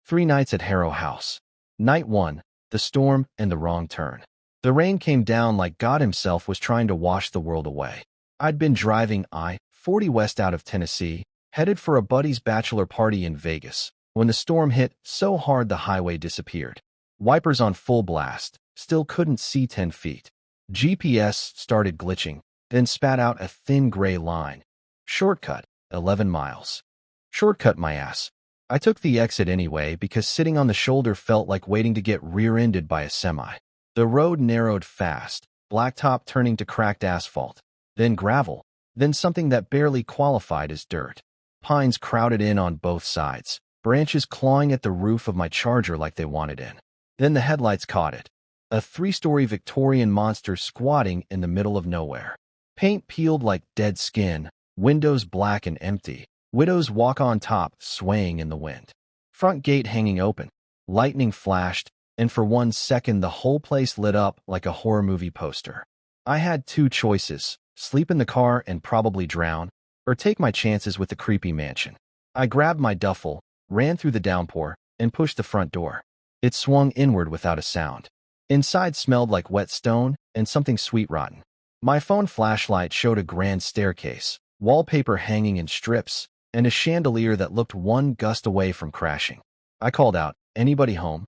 3 nights at Harrow House. Night 1, the storm and the wrong turn. The rain came down like God himself was trying to wash the world away. I'd been driving I-40 west out of Tennessee, headed for a buddy's bachelor party in Vegas, when the storm hit so hard the highway disappeared. Wipers on full blast, still couldn't see 10 feet. GPS started glitching, then spat out a thin gray line. Shortcut, 11 miles. Shortcut my ass. I took the exit anyway because sitting on the shoulder felt like waiting to get rear-ended by a semi. The road narrowed fast, blacktop turning to cracked asphalt, then gravel, then something that barely qualified as dirt. Pines crowded in on both sides, branches clawing at the roof of my Charger like they wanted in. Then the headlights caught it. A 3-story Victorian monster squatting in the middle of nowhere. Paint peeled like dead skin, windows black and empty. Widows walk on top, swaying in the wind. Front gate hanging open. Lightning flashed, and for 1 second the whole place lit up like a horror movie poster. I had 2 choices, sleep in the car and probably drown, or take my chances with the creepy mansion. I grabbed my duffel, ran through the downpour, and pushed the front door. It swung inward without a sound. Inside smelled like wet stone and something sweet rotten. My phone flashlight showed a grand staircase, wallpaper hanging in strips, and a chandelier that looked 1 gust away from crashing. I called out, "Anybody home?"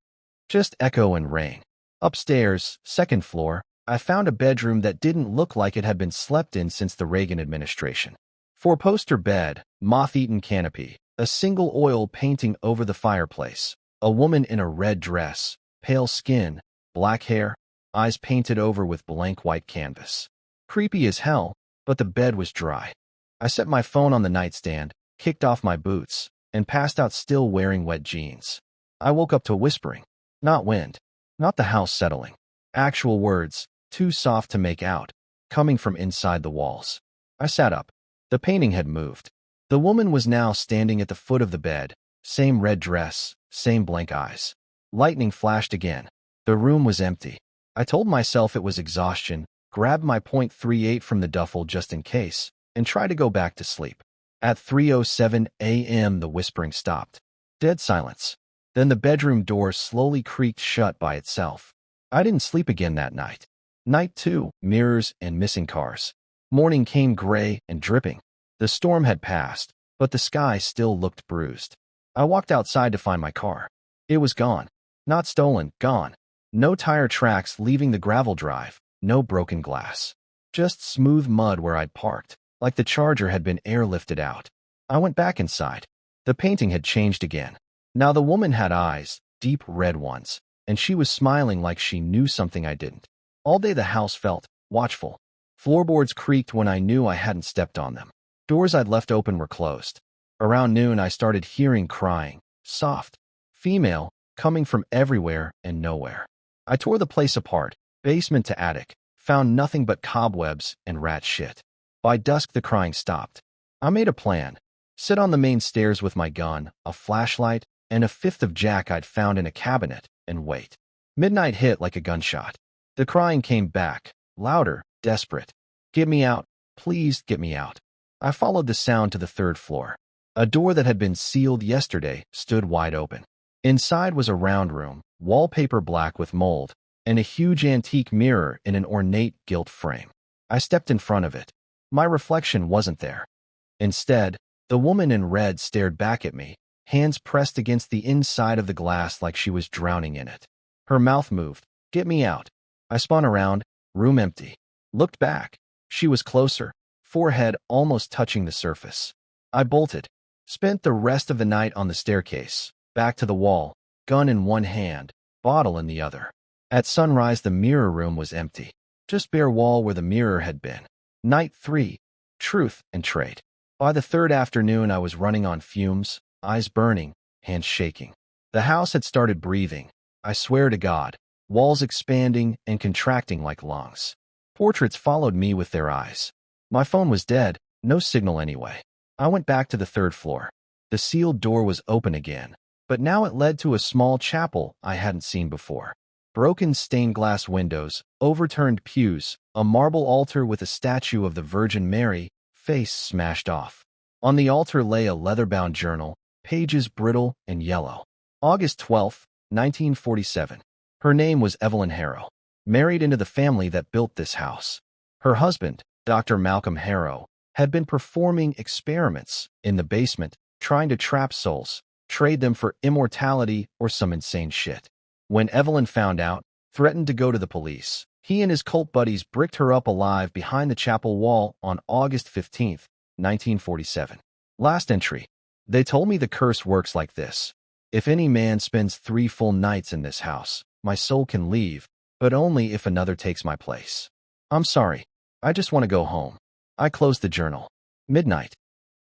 Just echo and rain. Upstairs, 2nd floor, I found a bedroom that didn't look like it had been slept in since the Reagan administration. 4-poster bed, moth-eaten canopy, a single oil painting over the fireplace, a woman in a red dress, pale skin, black hair, eyes painted over with blank white canvas. Creepy as hell, but the bed was dry. I set my phone on the nightstand, kicked off my boots, and passed out still wearing wet jeans. I woke up to whispering. Not wind. Not the house settling. Actual words, too soft to make out, coming from inside the walls. I sat up. The painting had moved. The woman was now standing at the foot of the bed, same red dress, same blank eyes. Lightning flashed again. The room was empty. I told myself it was exhaustion, grabbed my .38 from the duffel just in case, and tried to go back to sleep. At 3:07 a.m. the whispering stopped. Dead silence. Then the bedroom door slowly creaked shut by itself. I didn't sleep again that night. Night 2, mirrors and missing cars. Morning came gray and dripping. The storm had passed, but the sky still looked bruised. I walked outside to find my car. It was gone. Not stolen, gone. No tire tracks leaving the gravel drive, no broken glass. Just smooth mud where I'd parked, like the Charger had been airlifted out. I went back inside. The painting had changed again. Now the woman had eyes, deep red ones, and she was smiling like she knew something I didn't. All day the house felt watchful. Floorboards creaked when I knew I hadn't stepped on them. Doors I'd left open were closed. Around noon I started hearing crying, soft, female, coming from everywhere and nowhere. I tore the place apart, basement to attic, found nothing but cobwebs and rat shit. By dusk the crying stopped. I made a plan. Sit on the main stairs with my gun, a flashlight, and a 5th of Jack I'd found in a cabinet, and wait. Midnight hit like a gunshot. The crying came back, louder, desperate. Get me out. Please get me out. I followed the sound to the 3rd floor. A door that had been sealed yesterday stood wide open. Inside was a round room, wallpaper black with mold, and a huge antique mirror in an ornate gilt frame. I stepped in front of it. My reflection wasn't there. Instead, the woman in red stared back at me, hands pressed against the inside of the glass like she was drowning in it. Her mouth moved. Get me out. I spun around, room empty. Looked back. She was closer, forehead almost touching the surface. I bolted. Spent the rest of the night on the staircase, back to the wall, gun in one hand, bottle in the other. At sunrise the mirror room was empty. Just bare wall where the mirror had been. Night 3. Truth and trade. By the 3rd afternoon I was running on fumes, eyes burning, hands shaking. The house had started breathing. I swear to God. Walls expanding and contracting like lungs. Portraits followed me with their eyes. My phone was dead, no signal anyway. I went back to the 3rd floor. The sealed door was open again, but now it led to a small chapel I hadn't seen before. Broken stained glass windows, overturned pews, a marble altar with a statue of the Virgin Mary, face smashed off. On the altar lay a leather-bound journal, pages brittle and yellow. August 12, 1947. Her name was Evelyn Harrow, married into the family that built this house. Her husband, Dr. Malcolm Harrow, had been performing experiments in the basement, trying to trap souls, trade them for immortality or some insane shit. When Evelyn found out, threatened to go to the police, he and his cult buddies bricked her up alive behind the chapel wall on August 15, 1947. Last entry. They told me the curse works like this. If any man spends 3 full nights in this house, my soul can leave, but only if another takes my place. I'm sorry. I just want to go home. I closed the journal. Midnight.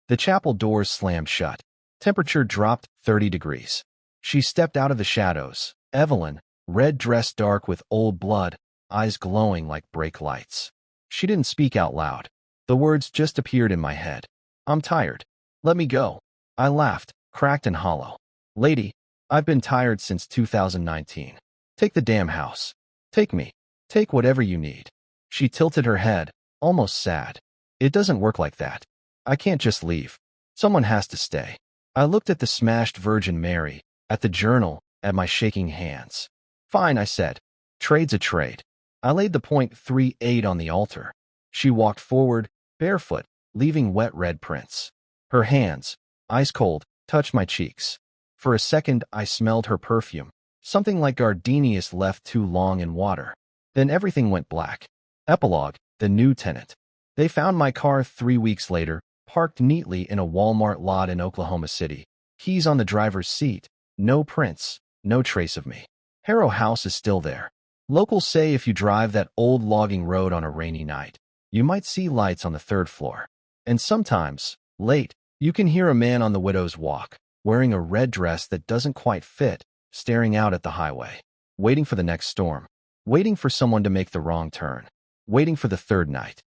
The chapel doors slammed shut. Temperature dropped 30 degrees. She stepped out of the shadows. Evelyn, red dress dark with old blood, eyes glowing like brake lights. She didn't speak out loud. The words just appeared in my head. I'm tired. Let me go. I laughed, cracked and hollow. Lady, I've been tired since 2019. Take the damn house. Take me. Take whatever you need. She tilted her head, almost sad. It doesn't work like that. I can't just leave. Someone has to stay. I looked at the smashed Virgin Mary, at the journal, at my shaking hands. Fine, I said. Trade's a trade. I laid the .38 on the altar. She walked forward, barefoot, leaving wet red prints. Her hands, ice cold, touched my cheeks. For a second, I smelled her perfume, something like gardenias left too long in water. Then everything went black. Epilogue, the new tenant. They found my car 3 weeks later, parked neatly in a Walmart lot in Oklahoma City. Keys on the driver's seat. No prints, no trace of me. Harrow House is still there. Locals say if you drive that old logging road on a rainy night, you might see lights on the 3rd floor. And sometimes, late, you can hear a man on the Widow's Walk, wearing a red dress that doesn't quite fit, staring out at the highway, waiting for the next storm, waiting for someone to make the wrong turn, waiting for the 3rd night.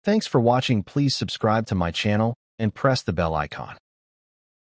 Thanks for watching. Please subscribe to my channel and press the bell icon.